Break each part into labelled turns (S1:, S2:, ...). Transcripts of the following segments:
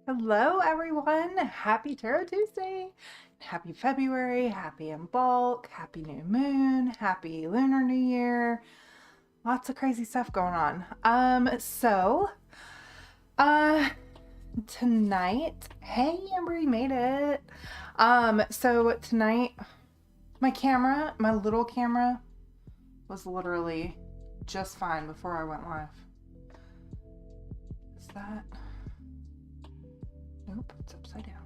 S1: Hello, everyone. Happy Tarot Tuesday. Happy February. Happy in bulk. Happy new moon. Happy Lunar New Year. Lots of crazy stuff going on. Uh, tonight, hey, Amber, you made it. So tonight, my little camera, was literally just fine before I went live. Is that? Nope, it's upside down.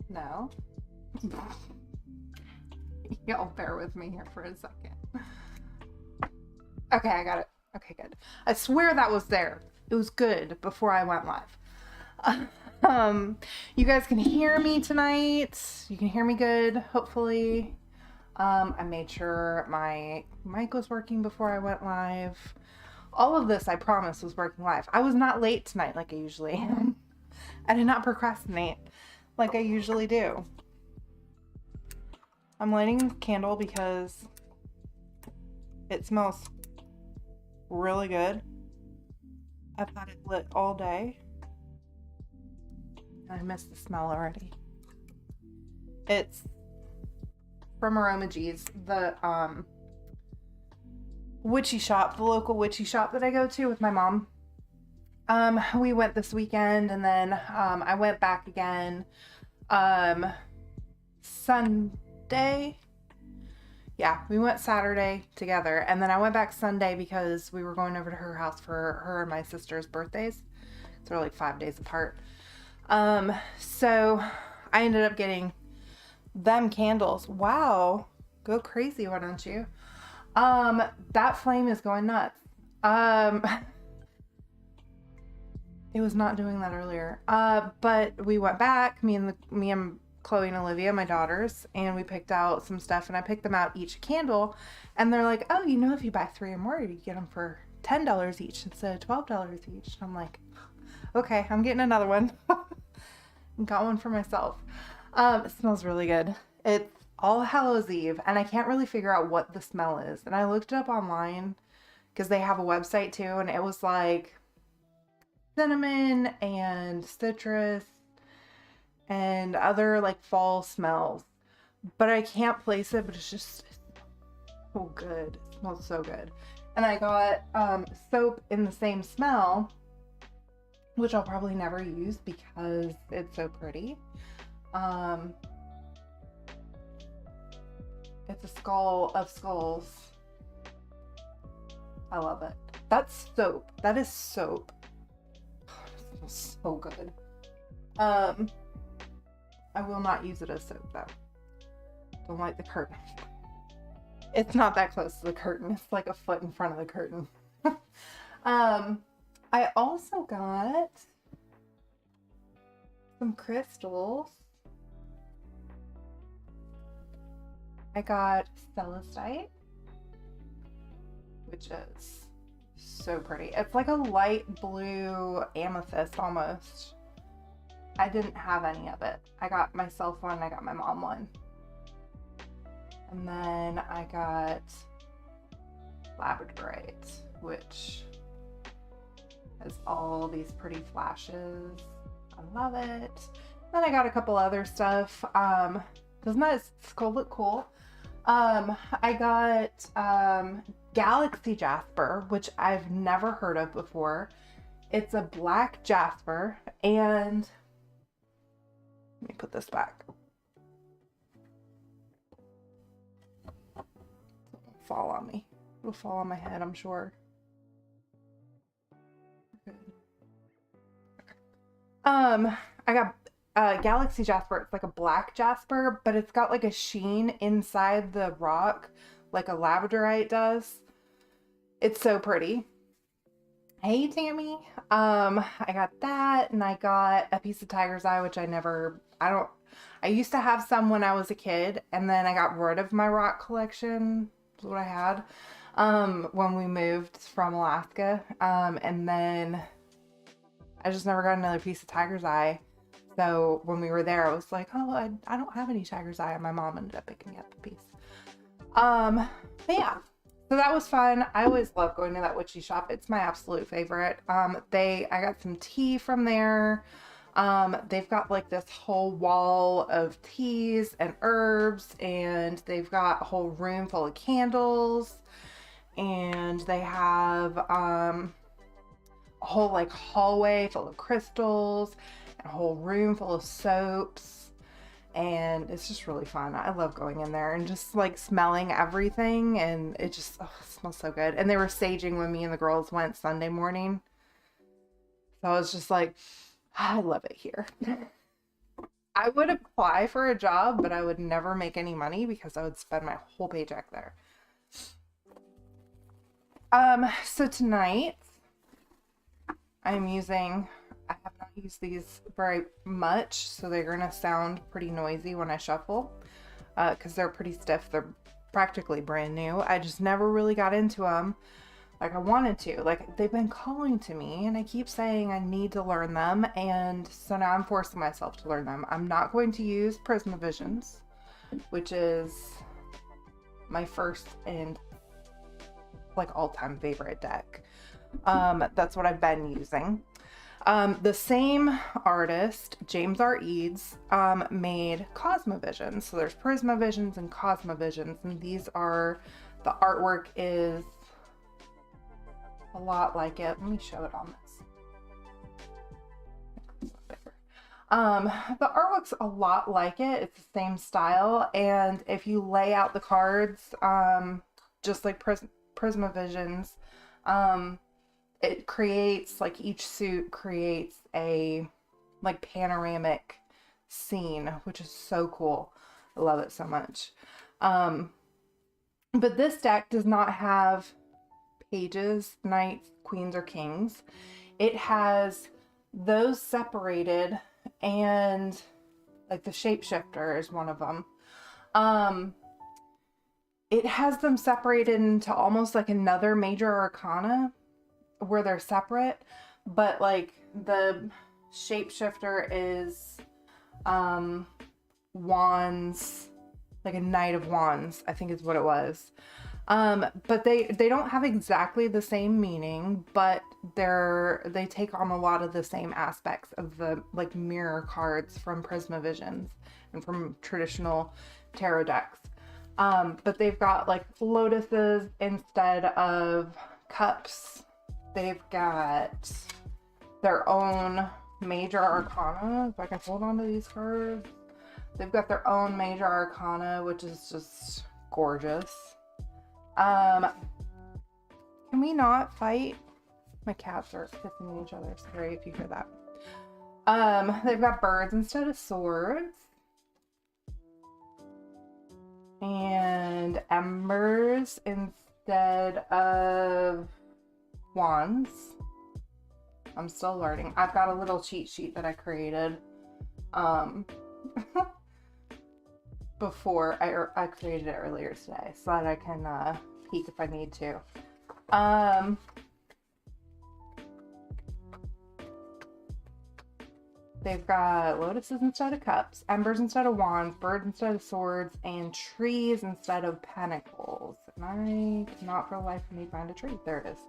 S1: No. Y'all bear with me here for a second. Okay, I got it. Okay, good. I swear that was there. It was good before I went live. You guys can hear me tonight. You can hear me good, hopefully. I made sure my mic was working before I went live. All of this, I promise, was working live. I was not late tonight like I usually am. I did not procrastinate like I usually do. I'm lighting a candle because it smells really good. I've had it lit all day. I miss the smell already. It's from Aromagees, the witchy shop, the local witchy shop that I go to with my mom. We went this weekend, and then I went back again Sunday. Yeah, we went Saturday together, and then I went back Sunday because we were going over to her house for her and my sister's birthdays. So they're like 5 days apart. So I ended up getting them candles. Wow, go crazy, why don't you? That flame is going nuts. It was not doing that earlier. But we went back, me and Chloe and Olivia, my daughters, and we picked out some stuff, and I picked them out each candle, and they're like, oh, if you buy 3 or more, you get them for $10 each instead of $12 each. And I'm like, okay, I'm getting another one. Got one for myself. It smells really good. It's All Hallows Eve, and I can't really figure out what the smell is. And I looked it up online because they have a website too, and it was like cinnamon and citrus and other like fall smells. But I can't place it, but it's just so good. It smells so good. And I got soap in the same smell, which I'll probably never use because it's so pretty. It's a skull of skulls. I love it. That's soap. That is soap. It smells so good. I will not use it as soap though. Don't like the curtain. It's not that close to the curtain. It's like a foot in front of the curtain. I also got some crystals. I got celestite, which is so pretty. It's like a light blue amethyst almost. I didn't have any of it. I got myself one, I got my mom one. And then I got labradorite, which has all these pretty flashes. I love it. Then I got a couple other stuff. Doesn't that skull look cool? I got Galaxy Jasper, which I've never heard of before. It's a black jasper, and let me put this back. It'll fall on me. It'll fall on my head, I'm sure. Good. I got Galaxy Jasper. It's like a black jasper, but it's got like a sheen inside the rock, like a labradorite does. It's so pretty. Hey, Tammy. I got that, and I got a piece of tiger's eye, which I used to have some when I was a kid, and then I got rid of my rock collection. That's what I had. when we moved from Alaska. And then I just never got another piece of tiger's eye. So when we were there, I was like, oh, I don't have any tiger's eye. And my mom ended up picking up a piece. But yeah, so that was fun. I always love going to that witchy shop. It's my absolute favorite. I got some tea from there. They've got like this whole wall of teas and herbs, and they've got a whole room full of candles, and they have, a whole like hallway full of crystals, and a whole room full of soaps. And it's just really fun. I love going in there and just like smelling everything, and it just smells so good. And they were saging when me and the girls went Sunday morning. So I was just like, I love it here. I would apply for a job, but I would never make any money because I would spend my whole paycheck there. So tonight I'm using, I have not used these very much, so they're gonna sound pretty noisy when I shuffle, because they're pretty stiff. They're practically brand new. I just never really got into them like I wanted to. Like, they've been calling to me, and I keep saying I need to learn them, and so now I'm forcing myself to learn them. I'm not going to use Prismavisions, which is my first and like all-time favorite deck. That's what I've been using. The same artist, James R. Eads, made Cosmovisions. So there's Prismavisions and Cosmovisions, and these are, the artwork is a lot like it. Let me show it on this. The artwork's a lot like it. It's the same style, and if you lay out the cards, just like Prismavisions, it creates, like, each suit creates a like panoramic scene, which is so cool. I love it so much. But this deck does not have pages, knights, queens, or kings. It has those separated, and like the shapeshifter is one of them. It has them separated into almost like another major arcana where they're separate, but like the shapeshifter is wands, like a knight of wands, I think is what it was. But they don't have exactly the same meaning, but they take on a lot of the same aspects of the like mirror cards from Prismavisions and from traditional tarot decks. But they've got like lotuses instead of cups. They've got their own major arcana. If I can hold on to these cards. They've got their own major arcana, which is just gorgeous. Can we not fight? My cats are kissing each other. Sorry if you hear that. They've got birds instead of swords. And embers instead of wands. I'm still learning. I've got a little cheat sheet that I created before I created it earlier today, so that I can peek if I need to. They've got lotuses instead of cups, embers instead of wands, birds instead of swords, and trees instead of pentacles. And I cannot for the life of me find a tree. There it is.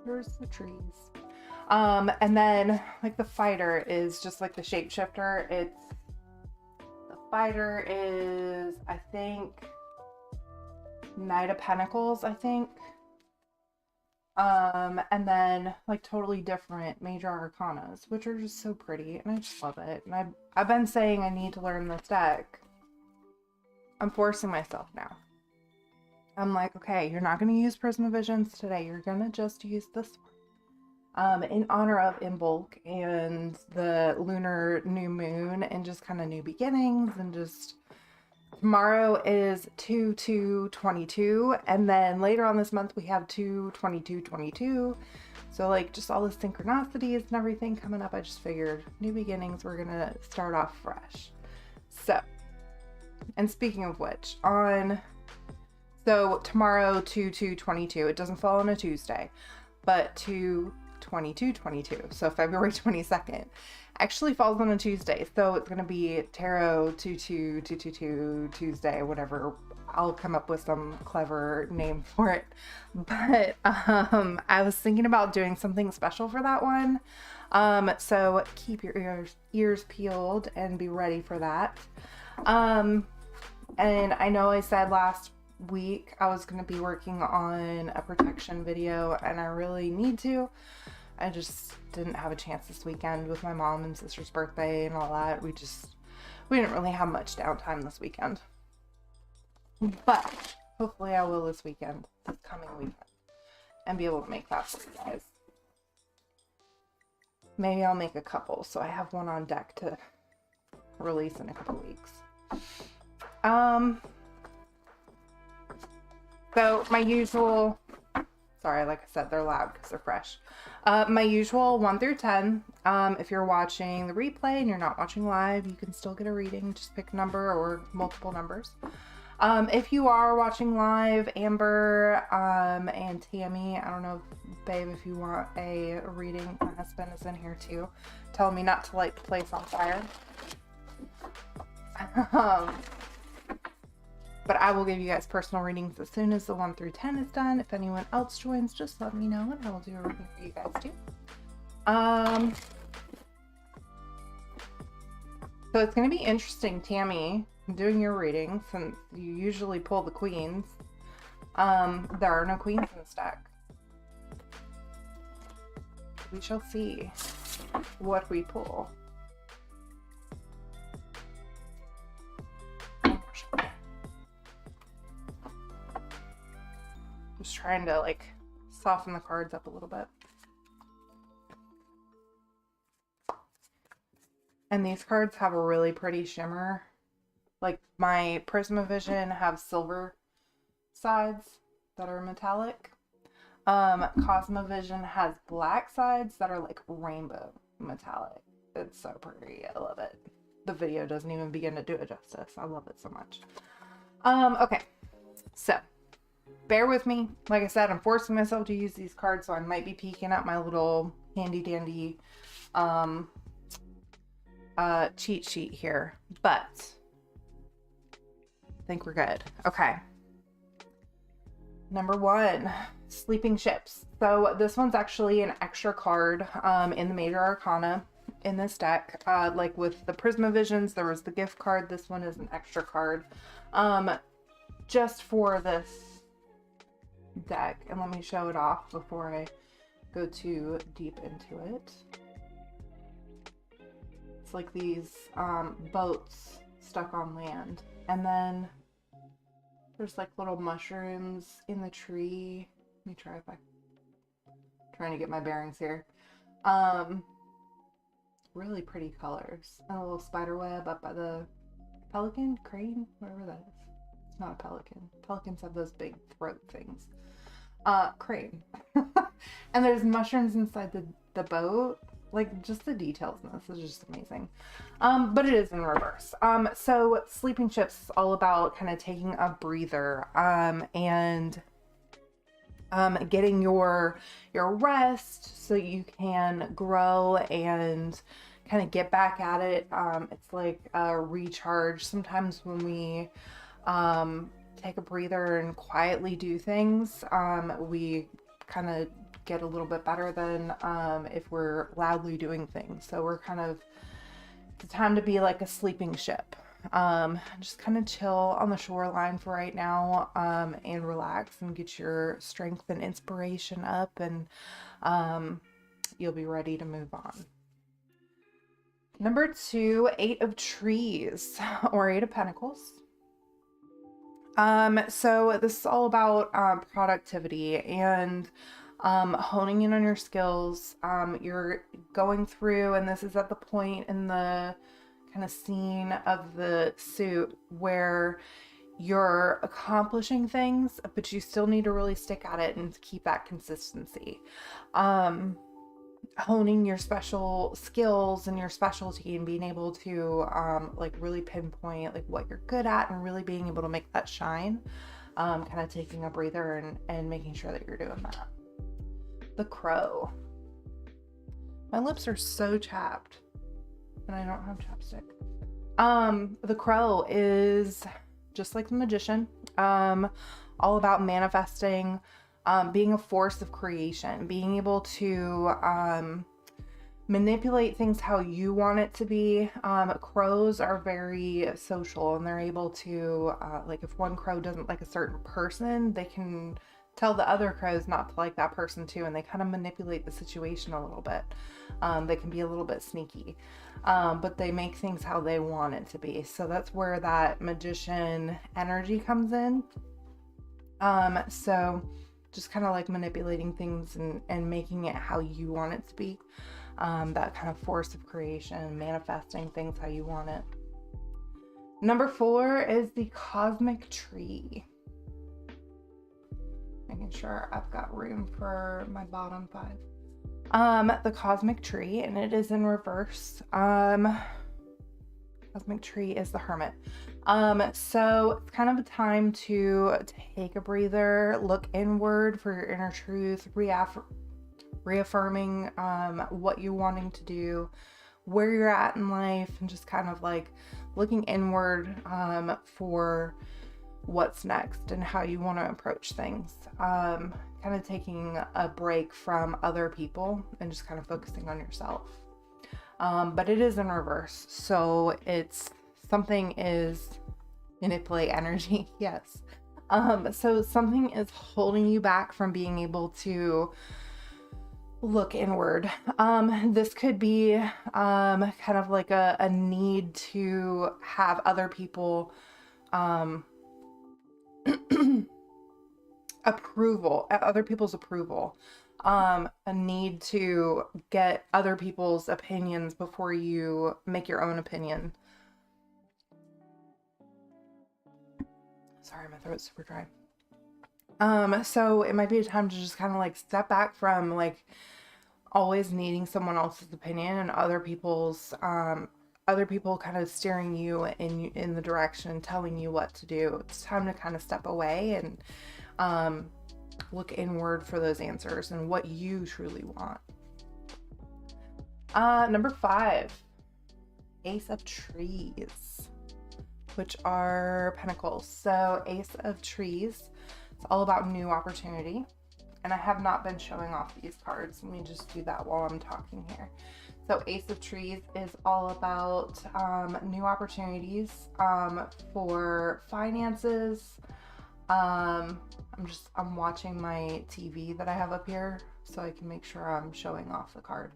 S1: There's the trees. And then like the fighter is just like the shapeshifter. The fighter is, I think, Knight of Pentacles, I think. And then like totally different major arcanas, which are just so pretty, and I just love it. And I've been saying I need to learn this deck. I'm forcing myself now. I'm like, okay, you're not going to use Prismavisions today. You're going to just use this one. In honor of Imbolc and the lunar new moon and just kind of new beginnings, and just tomorrow is 2/2/22, and then later on this month we have 2/22/22. So like just all the synchronicities and everything coming up, I just figured new beginnings, we're gonna start off fresh. So And speaking of which, so tomorrow 2/2/22, it doesn't fall on a Tuesday, but 2/22/22, so February 22nd, actually falls on a Tuesday. So it's going to be Tarot 2/2/2/2 Tuesday, whatever. I'll come up with some clever name for it. But I was thinking about doing something special for that one. So keep your ears peeled and be ready for that. And I know I said last week I was going to be working on a protection video, and I really need to. I just didn't have a chance this weekend with my mom and sister's birthday and all that. We didn't really have much downtime this weekend. But hopefully I will this coming weekend, and be able to make that for you guys. Maybe I'll make a couple, so I have one on deck to release in a couple weeks. So my usual, sorry, like I said, they're loud because they're fresh. My usual 1 through 10. If you're watching the replay and you're not watching live, you can still get a reading. Just pick a number or multiple numbers. If you are watching live, Amber and Tammy, I don't know, babe, if you want a reading. My husband is in here too, telling me not to light the place on fire. But I will give you guys personal readings as soon as the 1 through 10 is done. If anyone else joins, just let me know and I will do a reading for you guys too. So it's going to be interesting, Tammy, doing your reading, since you usually pull the queens. There are no queens in this deck. We shall see what we pull. Just trying to like soften the cards up a little bit. And these cards have a really pretty shimmer. Like my Prismavision have silver sides that are metallic. Cosmovision has black sides that are like rainbow metallic. It's so pretty. I love it. The video doesn't even begin to do it justice. I love it so much. Okay. So bear with me. Like I said, I'm forcing myself to use these cards, so I might be peeking at my little handy dandy cheat sheet here, but I think we're good. Okay. Number 1, Sleeping Ships. So this one's actually an extra card in the Major Arcana in this deck. Like with the Prismavisions, there was the gift card. This one is an extra card just for this deck. And let me show it off before I go too deep into it. It's like these boats stuck on land, and then there's like little mushrooms in the tree. Let me try if I'm trying to get my bearings here. Really pretty colors, and a little spider web up by the pelican, crane, whatever that is. It's not a pelican. Pelicans have those big throat things. Crane. And there's mushrooms inside the boat. Like, just the details in this is just amazing. But it is in reverse. So Sleeping Ships is all about kind of taking a breather and getting your rest so you can grow and kind of get back at it. It's like a recharge. Sometimes when we take a breather and quietly do things, we kind of get a little bit better than if we're loudly doing things. So we're kind of, it's time to be like a sleeping ship. Just kind of chill on the shoreline for right now, and relax and get your strength and inspiration up, and you'll be ready to move on. Number 2, 8 of Trees, or 8 of Pentacles. So this is all about productivity and honing in on your skills. You're going through, and this is at the point in the kind of scene of the suit where you're accomplishing things, but you still need to really stick at it and keep that consistency. honing your special skills and your specialty and being able to like really pinpoint like what you're good at and really being able to make that shine. Kind of taking a breather and making sure that you're doing that. The Crow. My lips are so chapped and I don't have chapstick. The Crow is just like the Magician, all about manifesting, being a force of creation, being able to manipulate things how you want it to be. Crows are very social and they're able to, like if one crow doesn't like a certain person, they can tell the other crows not to like that person too, and they kind of manipulate the situation a little bit. They can be a little bit sneaky, but they make things how they want it to be. So that's where that magician energy comes in. So just kind of like manipulating things and making it how you want it to be. That kind of force of creation, manifesting things how you want it. Number 4 is the Cosmic Tree. Making sure I've got room for my bottom 5. The Cosmic Tree, and it is in reverse. Cosmic Tree is the Hermit. So it's kind of a time to take a breather, look inward for your inner truth, reaffirming what you're wanting to do, where you're at in life, and just kind of like looking inward for what's next and how you want to approach things. Kind of taking a break from other people and just kind of focusing on yourself. But it is in reverse, so it's something is manipulate energy. Yes. So something is holding you back from being able to look inward. This could be kind of like a need to have other people other people's approval, a need to get other people's opinions before you make your own opinion. Sorry, my throat's super dry. So it might be a time to just kind of like step back from like always needing someone else's opinion and other people kind of steering you in the direction and telling you what to do. It's time to kind of step away and look inward for those answers and what you truly want. Number 5, Ace of Trees, which are pentacles. So Ace of Trees, it's all about new opportunity. And I have not been showing off these cards. Let me just do that while I'm talking here. So Ace of Trees is all about new opportunities for finances. I'm watching my TV that I have up here so I can make sure I'm showing off the card.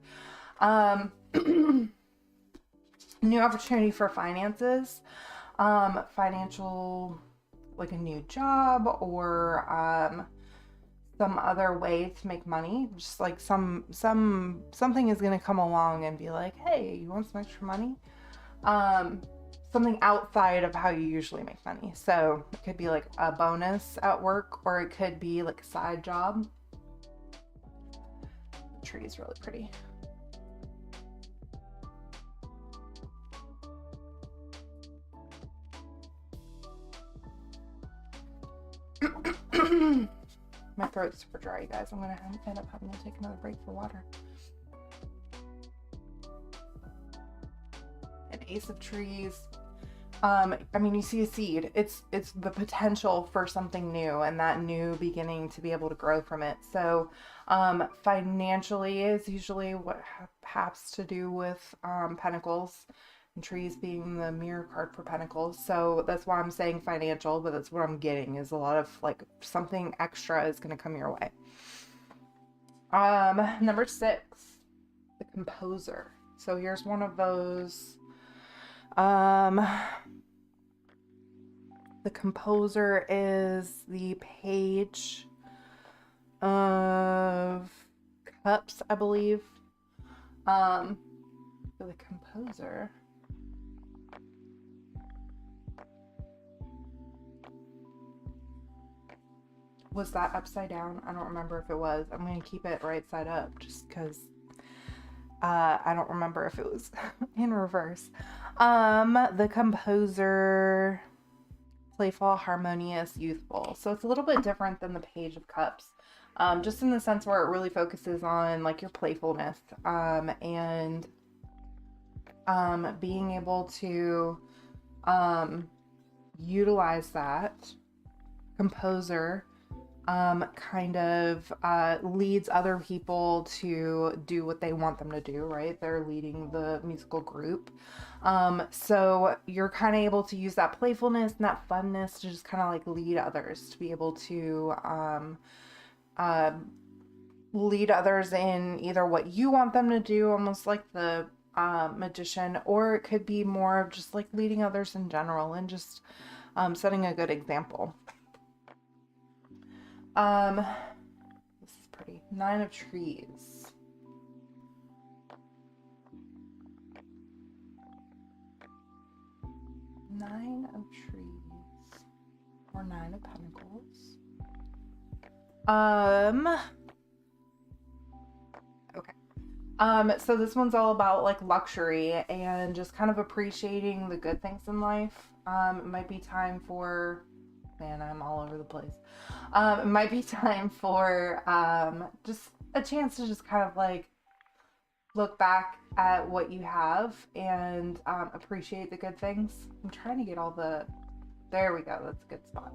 S1: New opportunity for finances, financial, like a new job or some other way to make money. Just like something is going to come along and be like, hey, you want some extra money? Something outside of how you usually make money. So it could be like a bonus at work, or it could be like a side job. The tree is really pretty. My throat's super dry, you guys. I'm gonna end up having to take another break for water. An Ace of Trees. I mean, you see a seed. It's the potential for something new and that new beginning to be able to grow from it. So financially is usually what has to do with pentacles, and trees being the mirror card for pentacles. So that's why I'm saying financial, but that's what I'm getting is a lot of like something extra is going to come your way. Number 6, the Composer. So here's one of those. The Composer is the Page of Cups, I believe. The Composer. Was that upside down? I don't remember if it was. I'm going to keep it right side up just because I don't remember if it was in reverse. The composer, playful, harmonious, youthful. So it's a little bit different than the Page of Cups. Just in the sense where it really focuses on like your playfulness, and being able to utilize that. Composer kind of leads other people to do what they want them to do, right? They're leading the musical group. So you're kind of able to use that playfulness and that funness to just kind of like lead others, to be able to lead others in either what you want them to do, almost like the magician, or it could be more of just like leading others in general and just setting a good example. This is pretty. 9 of Trees. Nine of Trees. Or 9 of Pentacles. Okay. So this one's all about like luxury and just kind of appreciating the good things in life. It might be time for, man, I'm all over the place. It might be time for just a chance to just kind of like look back at what you have and appreciate the good things. I'm trying to get all the, there we go, that's a good spot.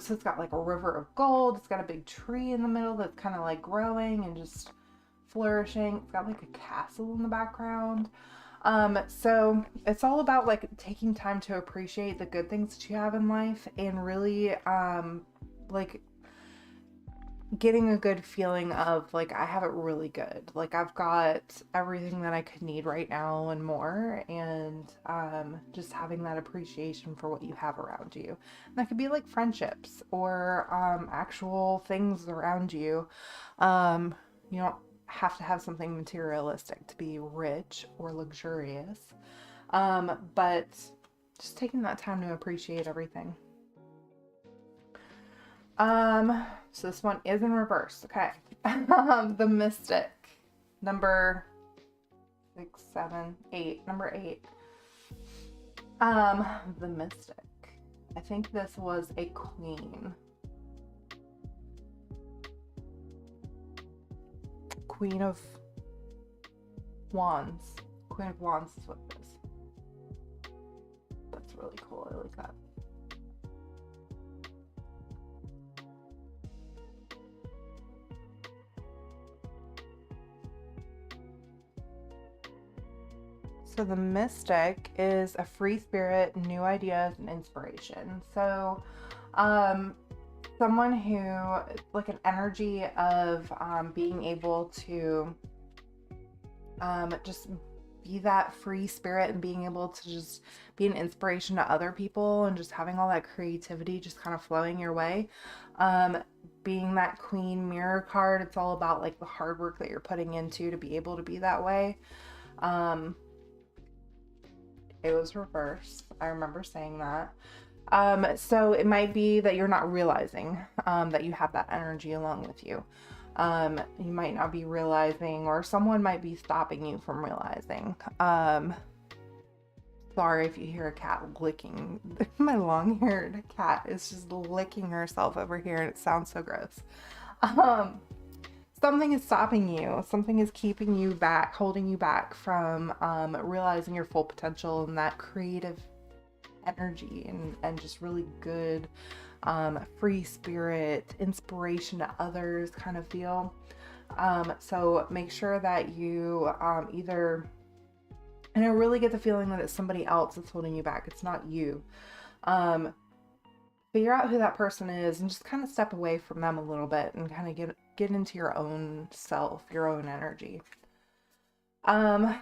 S1: So it's got like a river of gold. It's got a big tree in the middle that's kind of like growing and just flourishing. It's got like a castle in the background. So it's all about like taking time to appreciate the good things that you have in life and really like getting a good feeling of like, I have it really good. Like I've got everything that I could need right now and more, and just having that appreciation for what you have around you. And that could be like friendships or actual things around you. You don't have to have something materialistic to be rich or luxurious, but just taking that time to appreciate everything. So this one is in reverse. Okay. The Mystic, number 6, 7, 8, number 8. The Mystic. I think this was a queen. Queen of Wands. Queen of Wands is what it is. That's really cool. I like that. So the Mystic is a free spirit, new ideas, and inspiration. So someone who, like an energy of being able to just be that free spirit and being able to just be an inspiration to other people and just having all that creativity just kind of flowing your way. Being that Queen Mirror card, it's all about like the hard work that you're putting into to be able to be that way. It was reversed. I remember saying that. So it might be that you're not realizing that you have that energy along with you. You might not be realizing, or someone might be stopping you from realizing. Sorry if you hear a cat licking. My long-haired cat is just licking herself over here and it sounds so gross. Something is stopping you. Something is keeping you back, holding you back from realizing your full potential and that creative energy and just really good free spirit, inspiration to others kind of feel. So make sure that you either, and I really get the feeling that it's somebody else that's holding you back. It's not you. Figure out who that person is and just kind of step away from them a little bit and kind of get into your own self, your own energy. This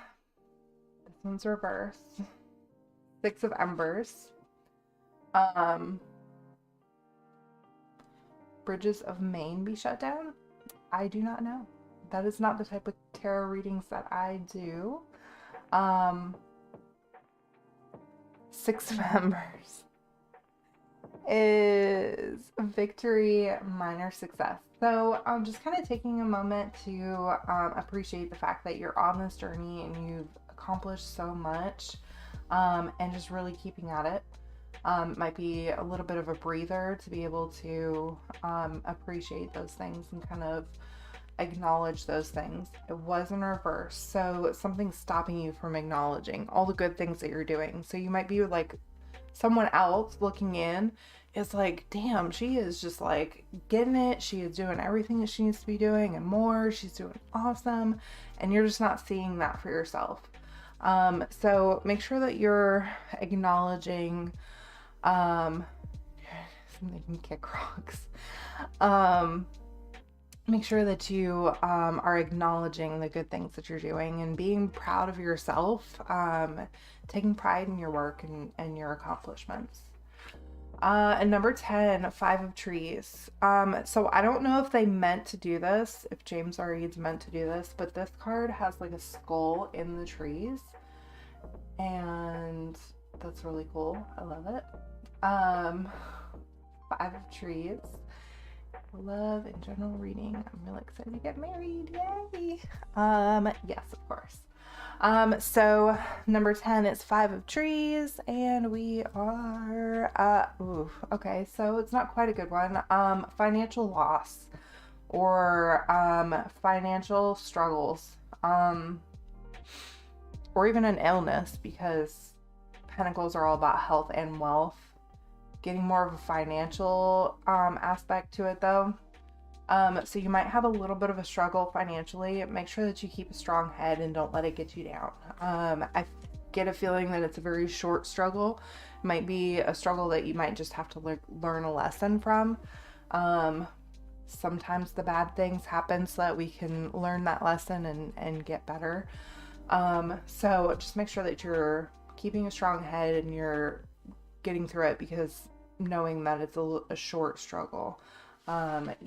S1: one's reversed. 6 of Embers. Bridges of Maine be shut down? I do not know. That is not the type of tarot readings that I do. 6 of Embers. is victory, minor success. So I'm just kind of taking a moment to appreciate the fact that you're on this journey and you've accomplished so much, and just really keeping at it. Might be a little bit of a breather to be able to appreciate those things and kind of acknowledge those things. It was in reverse, so something's stopping you from acknowledging all the good things that you're doing. So you might be like someone else looking in is like, damn, she is just like getting it. She is doing everything that she needs to be doing and more. She's doing awesome. And you're just not seeing that for yourself. So make sure that you're acknowledging, something can kick rocks. Make sure that you are acknowledging the good things that you're doing and being proud of yourself, taking pride in your work and your accomplishments. And number 10, 5 of trees. So I don't know if they meant to do this, if James R. Eads meant to do this, but this card has like a skull in the trees, and that's really cool. I love it. 5 of trees. Love and general reading. I'm really excited to get married. Yay! Yes, of course. So number 10 is 5 of trees, and we are okay, so it's not quite a good one. Financial loss or financial struggles, or even an illness, because Pentacles are all about health and wealth. Getting more of a financial aspect to it though. So you might have a little bit of a struggle financially. Make sure that you keep a strong head and don't let it get you down. I get a feeling that it's a very short struggle. It might be a struggle that you might just have to learn a lesson from. Sometimes the bad things happen so that we can learn that lesson and get better. So just make sure that you're keeping a strong head and you're getting through it, because knowing that it's a short struggle,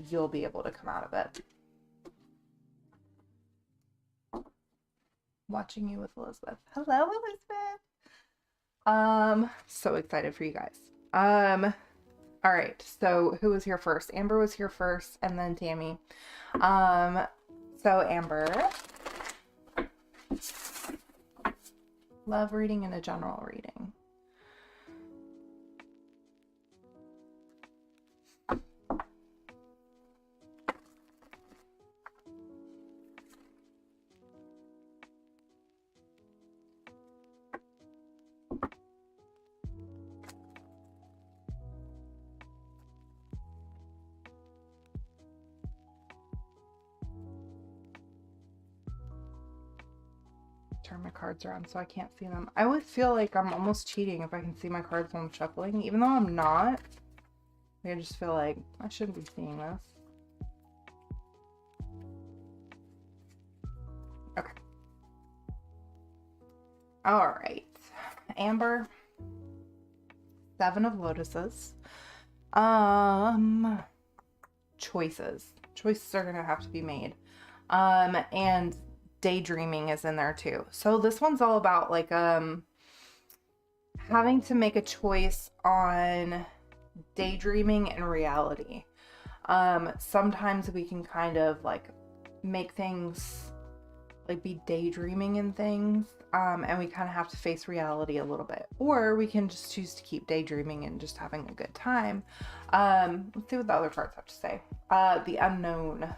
S1: you'll be able to come out of it. Watching you with Elizabeth. Hello, Elizabeth. So excited for you guys. All right, so who was here first? Amber was here first, and then Tammy. So Amber, love reading and a general reading. Turn my cards around so I can't see them. I always feel like I'm almost cheating if I can see my cards when I'm shuffling, even though I'm not. I just feel like I shouldn't be seeing this. Okay. All right. Amber. 7 of Lotuses. Choices. Choices are gonna have to be made. And daydreaming is in there too. So this one's all about like having to make a choice on daydreaming and reality. Sometimes we can kind of like make things like be daydreaming in things, and we kind of have to face reality a little bit, or we can just choose to keep daydreaming and just having a good time. Let's see what the other cards have to say. The unknown.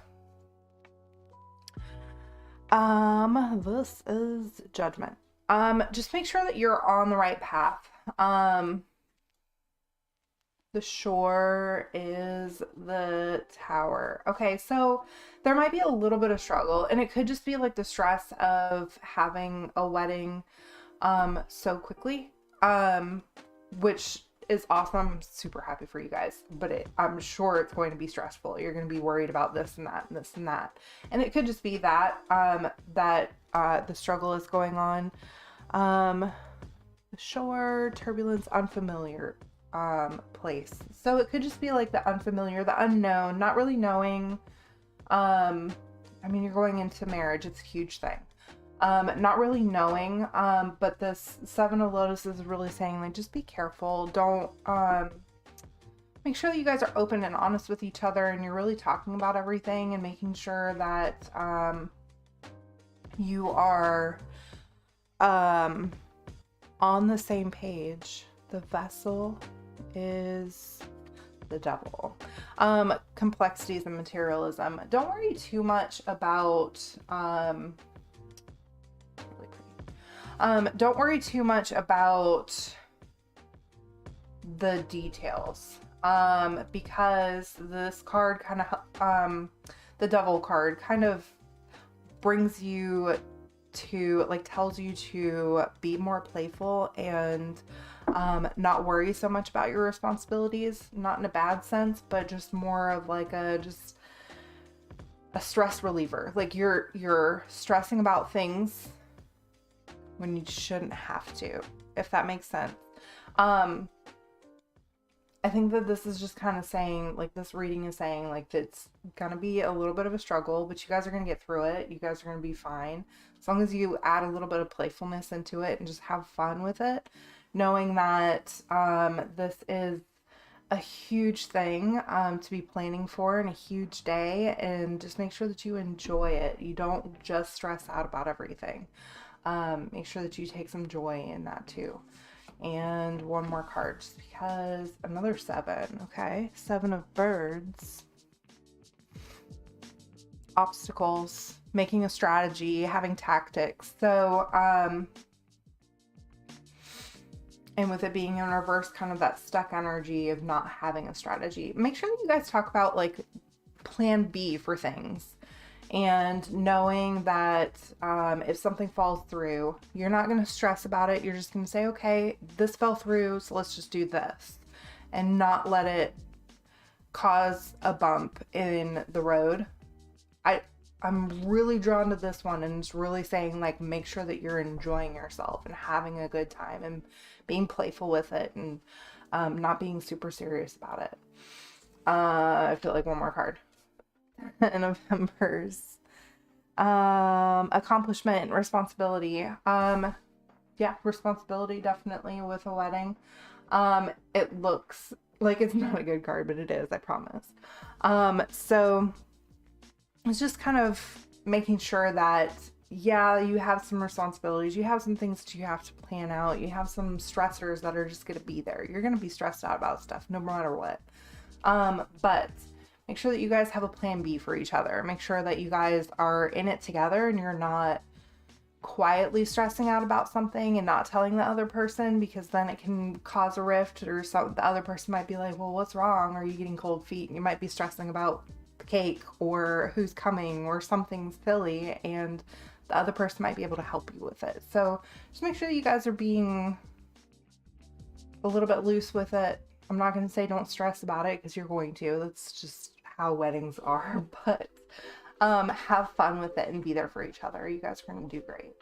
S1: This is judgment. Just make sure that you're on the right path. The shore is the tower. Okay, so there might be a little bit of struggle, and it could just be like the stress of having a wedding so quickly, which is awesome. I'm super happy for you guys, but I'm sure it's going to be stressful. You're going to be worried about this and that and this and that, and it could just be that the struggle is going on. The shore, turbulence, unfamiliar place. So it could just be like the unfamiliar, the unknown, not really knowing. I mean, you're going into marriage, it's a huge thing. Not really knowing, but this 7 of Lotus is really saying like just be careful. Don't make sure that you guys are open and honest with each other and you're really talking about everything and making sure that you are on the same page. The vessel is the devil. Complexities and materialism. Don't worry too much about don't worry too much about the details, because this card kind of the devil card kind of brings you to, like, tells you to be more playful and not worry so much about your responsibilities, not in a bad sense, but just more of like just a stress reliever. Like you're stressing about things when you shouldn't have to, if that makes sense. I think that this is just kind of saying, like, this reading is saying, like, that it's gonna be a little bit of a struggle, but you guys are gonna get through it. You guys are gonna be fine. As long as you add a little bit of playfulness into it and just have fun with it, knowing that this is a huge thing to be planning for and a huge day, and just make sure that you enjoy it. You don't just stress out about everything. Make sure that you take some joy in that too. And one more card, just because another 7. Okay, 7 of birds. Obstacles, making a strategy, having tactics. So and with it being in reverse, kind of that stuck energy of not having a strategy. Make sure that you guys talk about, like, plan B for things. And knowing that if something falls through, you're not going to stress about it. You're just going to say, okay, this fell through, so let's just do this. And not let it cause a bump in the road. I'm really drawn to this one, and it's really saying, like, make sure that you're enjoying yourself and having a good time and being playful with it, and not being super serious about it. I feel like one more card. And of Embers. Accomplishment, responsibility. Yeah, responsibility definitely with a wedding. It looks like it's not a good card, but it is, I promise. So it's just kind of making sure that, yeah, you have some responsibilities, you have some things that you have to plan out, you have some stressors that are just going to be there. You're going to be stressed out about stuff no matter what. But make sure that you guys have a plan B for each other. Make sure that you guys are in it together and you're not quietly stressing out about something and not telling the other person, because then it can cause a rift, or the other person might be like, well, what's wrong? Are you getting cold feet? And you might be stressing about the cake or who's coming or something silly, and the other person might be able to help you with it. So just make sure that you guys are being a little bit loose with it. I'm not going to say don't stress about it, because you're going to. That's just how weddings are. But have fun with it and be there for each other. You guys are going to do great.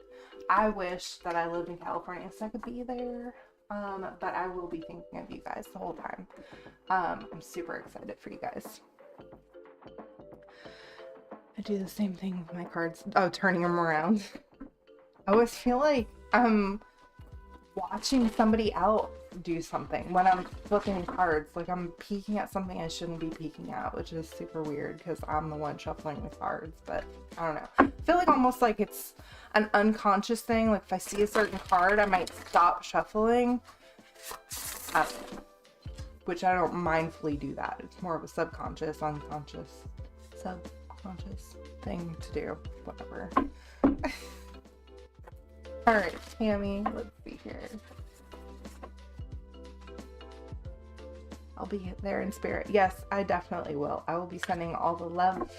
S1: I wish that I lived in California so I could be there. But I will be thinking of you guys the whole time. I'm super excited for you guys. I do the same thing with my cards. Oh, turning them around. I always feel like I'm watching somebody else do something when I'm flipping cards. Like I'm peeking at something I shouldn't be peeking at, which is super weird because I'm the one shuffling the cards. But I don't know. I feel like almost like it's an unconscious thing. Like if I see a certain card, I might stop shuffling. Which I don't mindfully do that. It's more of a subconscious thing to do. Whatever. Alright, Tammy, let's see here. I'll be there in spirit. Yes, I definitely will. I will be sending all the love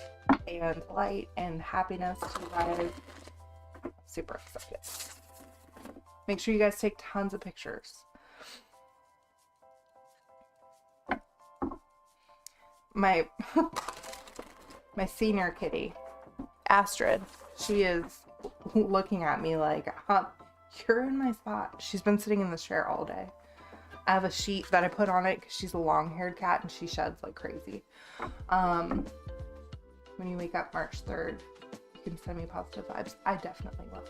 S1: and light and happiness to you guys. Super excited. Make sure you guys take tons of pictures. My senior kitty, Astrid, she is looking at me like, you're in my spot. She's been sitting in this chair all day. I have a sheet that I put on it because she's a long-haired cat and she sheds like crazy. When you wake up March 3rd, you can send me positive vibes. I definitely will.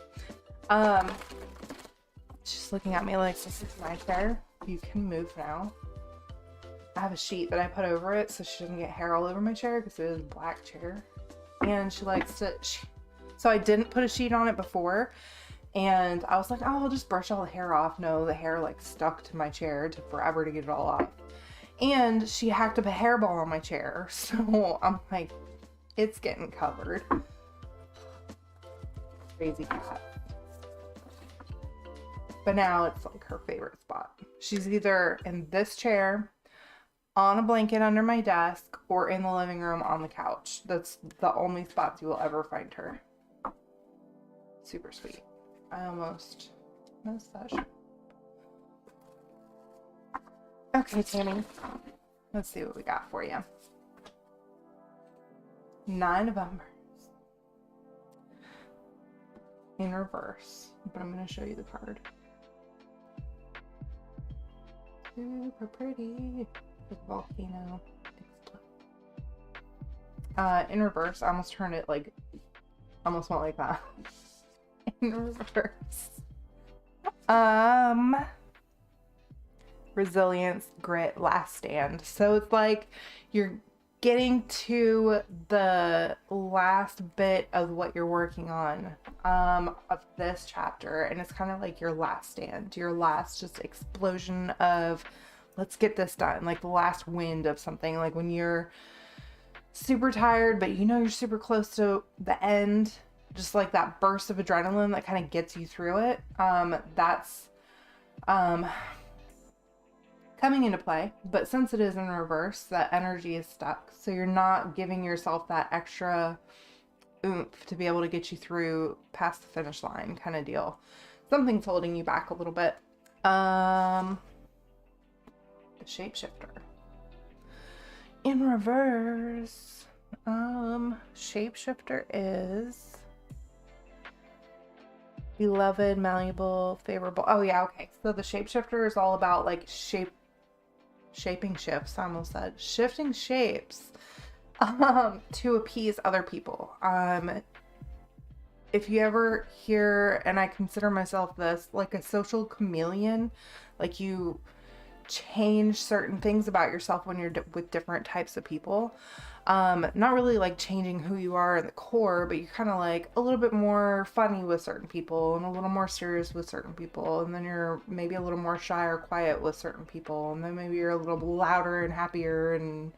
S1: She's looking at me like, this is my chair. You can move now. I have a sheet that I put over it so she doesn't get hair all over my chair because it is a black chair. And she likes to, so I didn't put a sheet on it before. And I was like, oh, I'll just brush all the hair off. No, the hair like stuck to my chair to forever to get it all off. And she hacked up a hairball on my chair. So I'm like, it's getting covered. Crazy cat. But now it's like her favorite spot. She's either in this chair, on a blanket under my desk, or in the living room on the couch. That's the only spots you will ever find her. Super sweet. I almost missed that. Okay, Tammy. Let's see what we got for you. 9 of Embers. In reverse. But I'm going to show you the card. Super pretty. The volcano. In reverse. I almost turned it like, almost went like that. In reverse. Resilience, grit, last stand. So it's like you're getting to the last bit of what you're working on of this chapter, and it's kind of like your last stand, your last just explosion of let's get this done, like the last wind of something, like when you're super tired but you know you're super close to the end, just like that burst of adrenaline that kind of gets you through it. That's coming into play, but since it is in reverse, that energy is stuck, so you're not giving yourself that extra oomph to be able to get you through past the finish line kind of deal. Something's holding you back a little bit. The shapeshifter in reverse. Shapeshifter is beloved, malleable, favorable. Oh yeah, okay. So the shapeshifter is all about like shaping shifts. I almost said shifting shapes to appease other people. If you ever hear, and I consider myself this, like a social chameleon, like you change certain things about yourself when you're with different types of people. Not really like changing who you are in the core, but you're kind of like a little bit more funny with certain people and a little more serious with certain people, and then you're maybe a little more shy or quiet with certain people, and then maybe you're a little louder and happier and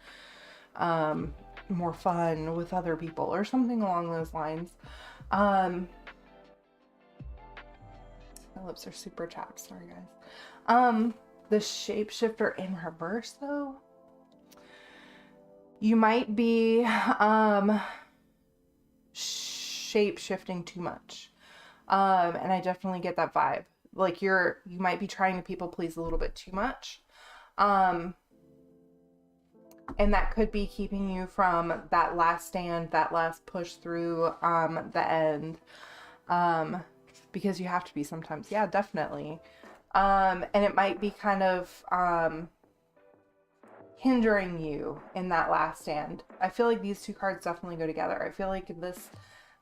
S1: more fun with other people or something along those lines. My lips are super chapped, sorry guys. The shapeshifter in reverse though, you might be shape shifting too much, and I definitely get that vibe. Like you might be trying to people please a little bit too much, and that could be keeping you from that last stand, that last push through the end, because you have to be sometimes. Yeah, definitely. And it might be kind of hindering you in that last stand. I feel like these two cards definitely go together. I feel like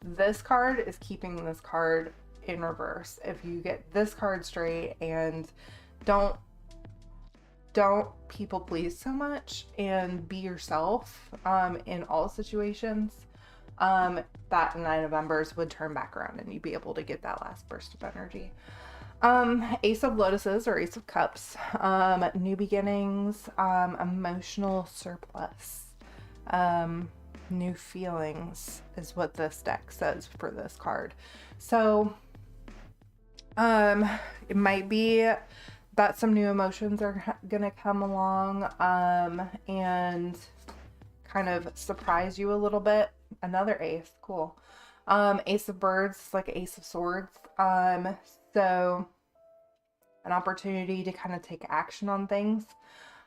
S1: this card is keeping this card in reverse. If you get this card straight and don't people please so much and be yourself in all situations, that 9 of Embers would turn back around and you'd be able to get that last burst of energy. Ace of Lotuses or Ace of Cups, new beginnings, emotional surplus, new feelings is what this deck says for this card. So, it might be that some new emotions are gonna come along, and kind of surprise you a little bit. Another ace, cool. Ace of Birds, like Ace of Swords. So an opportunity to kind of take action on things.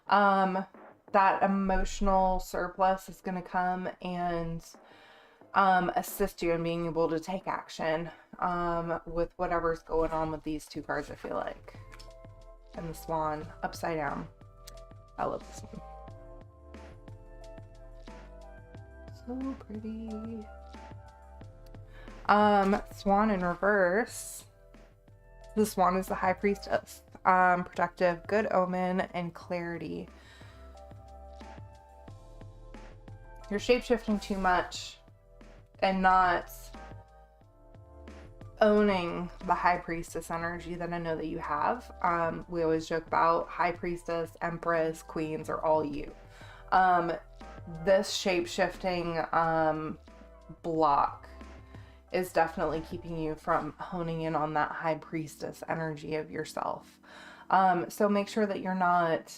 S1: That emotional surplus is going to come and assist you in being able to take action with whatever's going on with these two cards, I feel like. And the Swan upside down. I love this one. So pretty. Swan in reverse. The Swan is the High Priestess. Protective, good omen, and clarity. you're shape-shifting too much and not owning the high priestess energy that I know that you have. We always joke about high priestess, empress, queens are all you. This shape-shifting block is definitely keeping you from honing in on that high priestess energy of yourself. So make sure that you're not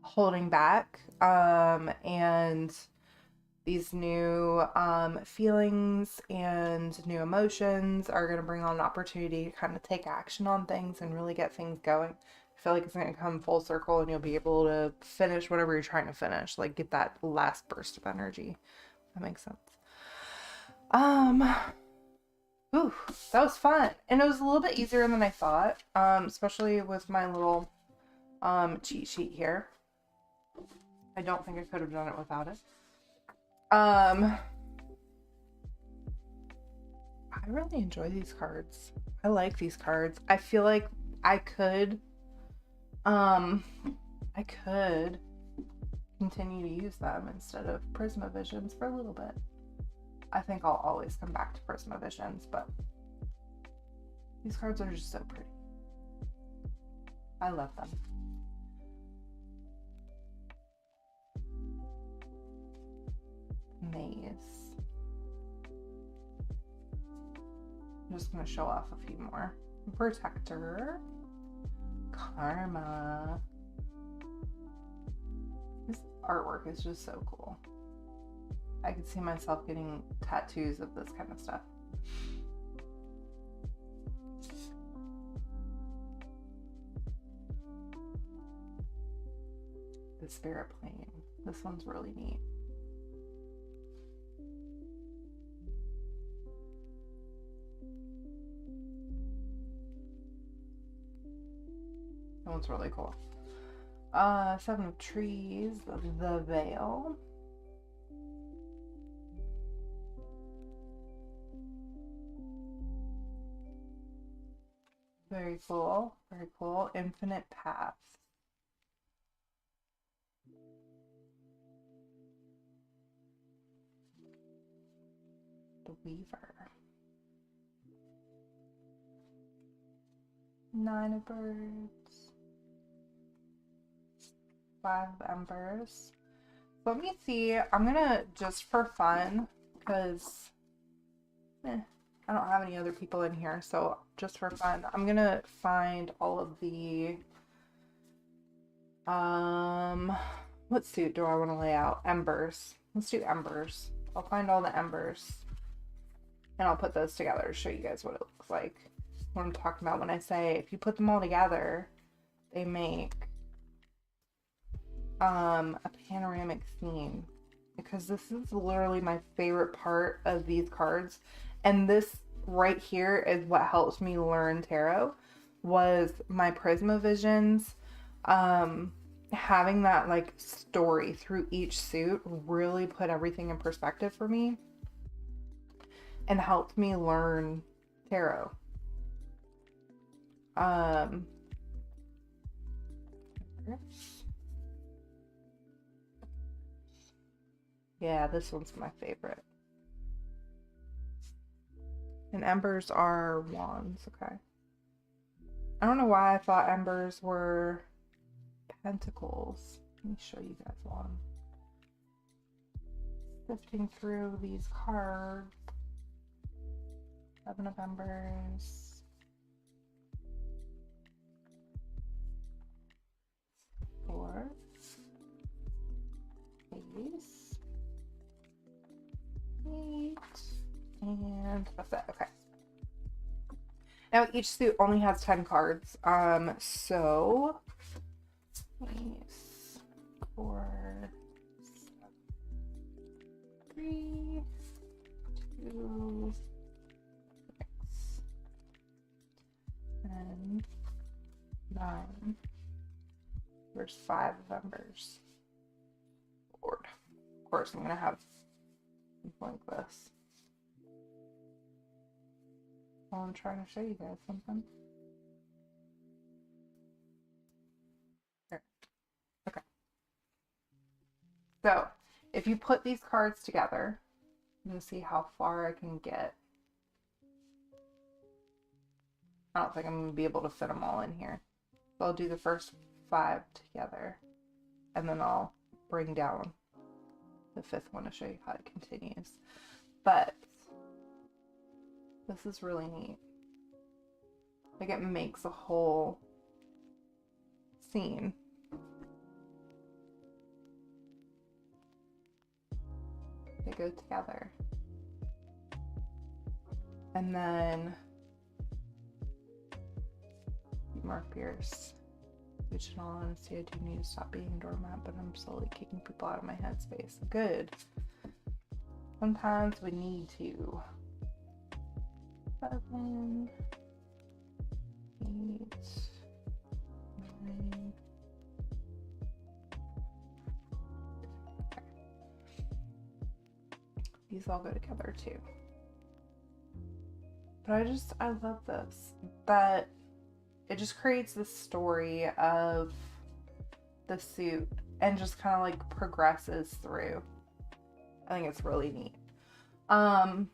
S1: holding back, and these new feelings and new emotions are going to bring on an opportunity to kind of take action on things and really get things going. I feel like it's going to come full circle and you'll be able to finish whatever you're trying to finish, like get that last burst of energy. That makes sense. Ooh, that was fun. And it was a little bit easier than I thought, especially with my little cheat sheet here. I don't think I could have done it without it. I really enjoy these cards. I like these cards. I feel like I could continue to use them instead of Prisma Visions for a little bit. I think I'll always come back to Prisma Visions, but these cards are just so pretty. I love them. Maze. I'm just going to show off a few more. Protector. Karma. This artwork is just so cool. I could see myself getting tattoos of this kind of stuff. The Spirit Plane. This one's really neat. That one's really cool. Seven of Trees, the Veil. Very cool, very cool. Infinite Paths. The Weaver. Nine of Birds. Five of Embers. Let me see. I'm gonna, just for fun, because I don't have any other people in here, so just for fun, I'm gonna find all of the what suit do I want to lay out? Embers. Let's do Embers. I'll find all the Embers and I'll put those together to show you guys what it looks like. What I'm talking about when I say if you put them all together, they make a panoramic scene, because this is literally my favorite part of these cards. And this right here is what helps me learn tarot, was my Prisma Visions. Having that like story through each suit really put everything in perspective for me and helped me learn tarot. Yeah, this one's my favorite. And Embers are wands, okay. I don't know why I thought Embers were pentacles. Let me show you guys one. Sifting through these cards. Seven of Embers. Four. Ace. 8. And that's it. Okay. Now each suit only has 10 cards. So Ace, 4, 7, 3, 2, 6, and 9. There's 5 of Embers. Lord. Of course, I'm gonna have something like this. Well, I'm trying to show you guys something. There. Okay. So, if if you put these cards together, I'm going to see how far I can get. I don't think I'm going to be able to fit them all in here. So I'll do the first 5 together, and then I'll bring down the 5th one to show you how it continues. But this is really neat. Like, it makes a whole scene. They go together. And then Mark Pierce. Which, in all honesty, I do need to stop being a doormat, but I'm slowly kicking people out of my headspace. Good. Sometimes we need to. 7, 8, 9. Okay. These all go together too. But I love this. That it just creates this story of the suit and just kind of like progresses through. I think it's really neat. Oh,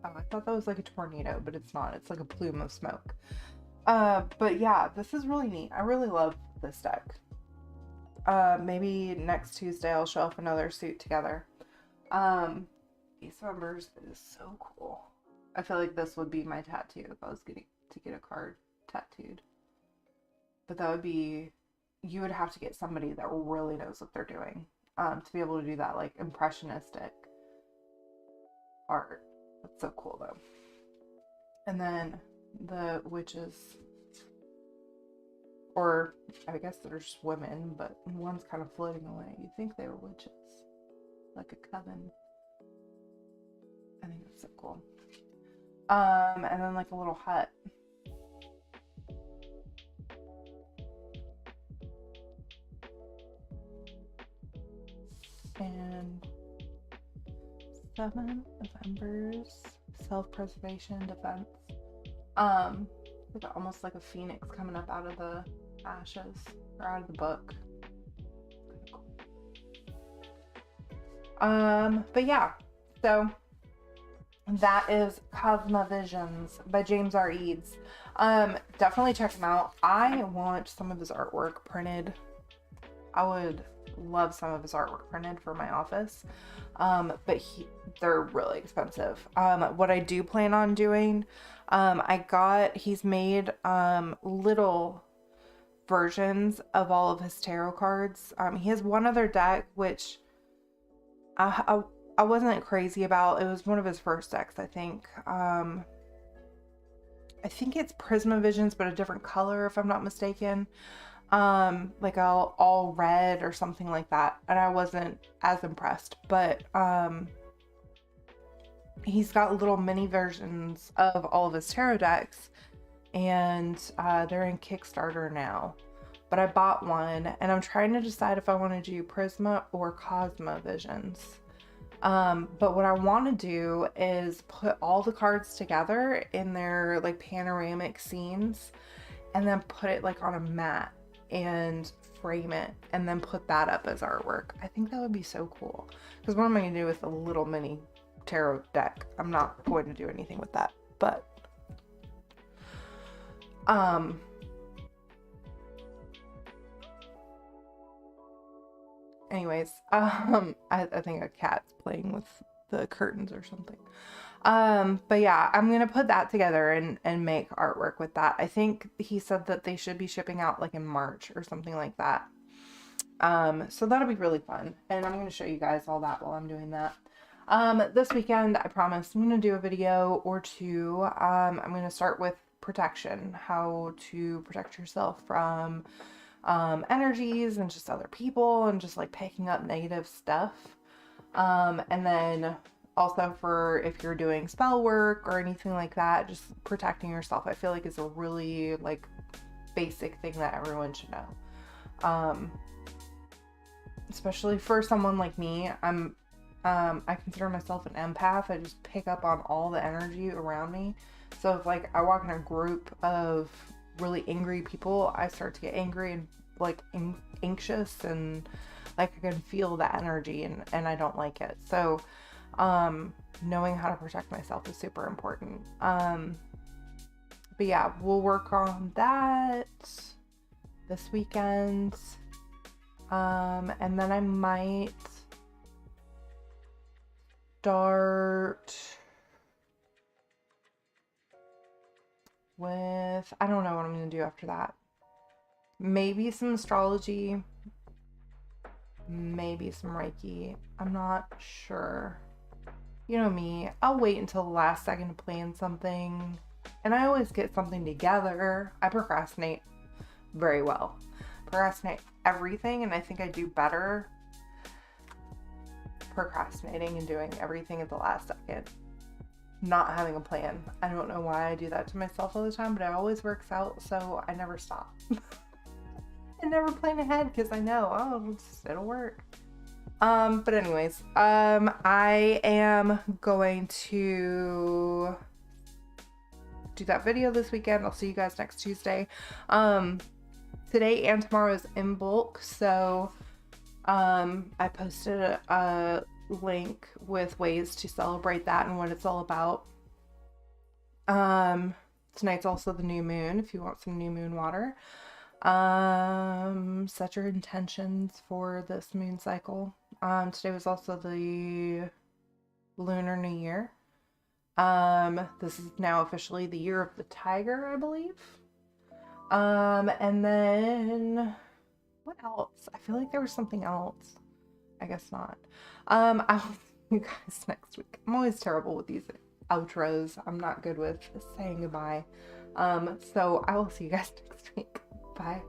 S1: I thought that was like a tornado, but it's not. It's like a plume of smoke. But yeah, this is really neat. I really love this deck. Maybe next Tuesday I'll show off another suit together. Ace of Embers is so cool. I feel like this would be my tattoo if I was getting to get a card tattooed. But that would be, you would have to get somebody that really knows what they're doing to be able to do that, like, impressionistic art. That's so cool, though. And then the witches, or I guess they're just women, but one's kind of floating away. You'd think they were witches, like a coven. I think that's so cool. And then like a little hut. And 7 of Embers, self-preservation, defense. Like almost like a phoenix coming up out of the ashes, or out of the book. Cool. But yeah, so that is Cosmovisions by James R. Eads. Definitely check him out. I want some of his artwork printed. I would love some of his artwork printed for my office. But they're really expensive. What I do plan on doing, he's made little versions of all of his tarot cards. He has one other deck, which I wasn't crazy about. It was one of his first decks, I think. I think it's Prismavisions, but a different color, if I'm not mistaken. Like all red or something like that. And I wasn't as impressed. But he's got little mini versions of all of his tarot decks. And they're in Kickstarter now. But I bought one, and I'm trying to decide if I want to do Prisma or Cosmovisions. But what I want to do is put all the cards together in their like panoramic scenes, and then put it like on a mat and frame it, and then put that up as artwork. I think that would be so cool. Because what am I going to do with a little mini tarot deck? I'm not going to do anything with that. But anyways, I think a cat's playing with the curtains or something. But yeah, I'm gonna put that together and make artwork with that. I think he said that they should be shipping out like in March or something like that. So that'll be really fun, and I'm gonna show you guys all that while I'm doing that. This weekend, I promise I'm gonna do a video or two. I'm gonna start with protection, how to protect yourself from energies and just other people, and just like picking up negative stuff. And then also for if you're doing spell work or anything like that, just protecting yourself, I feel like is a really like basic thing that everyone should know. Especially for someone like me. I consider myself an empath. I just pick up on all the energy around me. So if like I walk in a group of really angry people, I start to get angry and like anxious, and like I can feel the energy, and I don't like it. So knowing how to protect myself is super important. But yeah, we'll work on that this weekend. And then I might start with, I don't know what I'm going to do after that. Maybe some astrology, maybe some Reiki. I'm not sure. You know me, I'll wait until the last second to plan something. And I always get something together. I procrastinate very well. Procrastinate everything, and I think I do better procrastinating and doing everything at the last second. Not having a plan. I don't know why I do that to myself all the time, but it always works out, so I never stop. I never plan ahead because I know, oh, it'll work. But anyways, I am going to do that video this weekend. I'll see you guys next Tuesday. Today and tomorrow is in bulk, so I posted a link with ways to celebrate that and what it's all about. Tonight's also the new moon, if you want some new moon water. Set your intentions for this moon cycle. Today was also the Lunar New Year. This is now officially the year of the tiger, I believe. And then what else? I feel like there was something else. I guess not. I'll see you guys next week. I'm always terrible with these outros. I'm not good with saying goodbye. So I will see you guys next week. Bye.